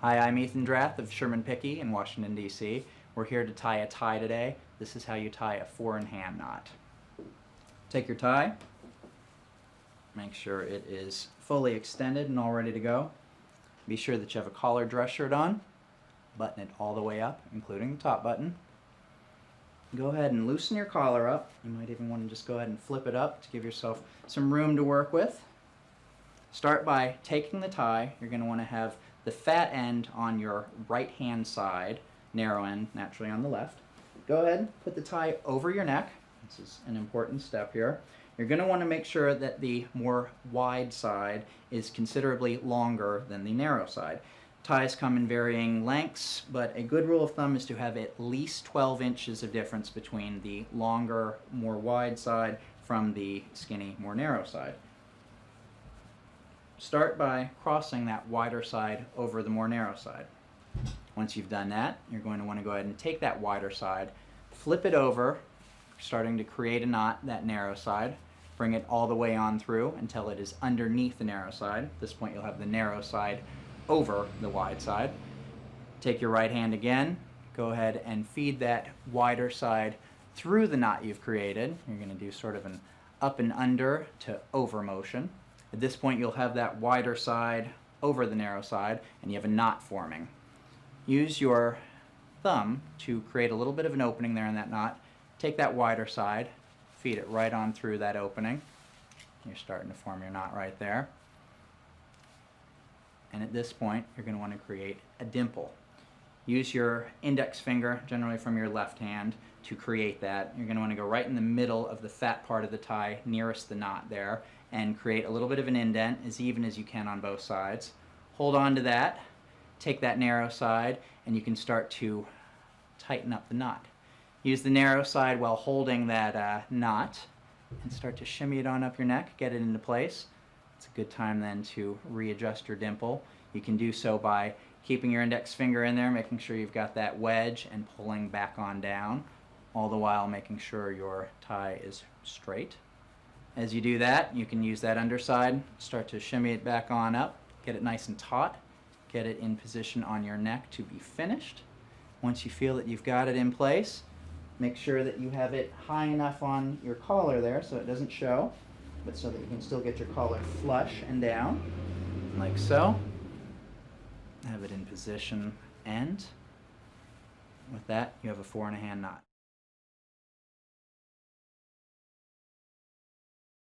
Hi, I'm Ethan Drath of Sherman Pickey in Washington, D.C. We're here to tie a tie today. This is how you tie a 4-in-hand knot. Take your tie, make sure it is fully extended and all ready to go. Be sure that you have a collared dress shirt on. Button it all the way up, including the top button. Go ahead and loosen your collar up. You might even want to just go ahead and flip it up to give yourself some room to work with. Start by taking the tie. You're going to want to have the fat end on your right hand side, narrow end naturally on the left. Go ahead, put the tie over your neck. This is an important step here. You're going to want to make sure that the more wide side is considerably longer than the narrow side. Ties come in varying lengths, but a good rule of thumb is to have at least 12 inches of difference between the longer, more wide side from the skinny, more narrow side. Start by crossing that wider side over the more narrow side. Once you've done that, you're going to want to go ahead and take that wider side, flip it over, starting to create a knot, that narrow side. Bring it all the way on through until it is underneath the narrow side. At this point, you'll have the narrow side over the wide side. Take your right hand again, go ahead and feed that wider side through the knot you've created. You're going to do sort of an up and under to over motion. At this point, you'll have that wider side over the narrow side, and you have a knot forming. Use your thumb to create a little bit of an opening there in that knot. Take that wider side, feed it right on through that opening. You're starting to form your knot right there. And at this point, you're going to want to create a dimple. Use your index finger, generally from your left hand, to create that. You're going to want to go right in the middle of the fat part of the tie, nearest the knot there, and create a little bit of an indent, as even as you can on both sides. Hold on to that, take that narrow side, and you can start to tighten up the knot. Use the narrow side while holding that knot, and start to shimmy it on up your neck, get it into place. It's a good time then to readjust your dimple. You can do so by keeping your index finger in there, making sure you've got that wedge, and pulling back on down, all the while making sure your tie is straight. As you do that, you can use that underside, start to shimmy it back on up, get it nice and taut, get it in position on your neck to be finished. Once you feel that you've got it in place, make sure that you have it high enough on your collar there so it doesn't show, but so that you can still get your collar flush and down, like so. Have it in position, and with that, you have a 4-in-a-hand knot.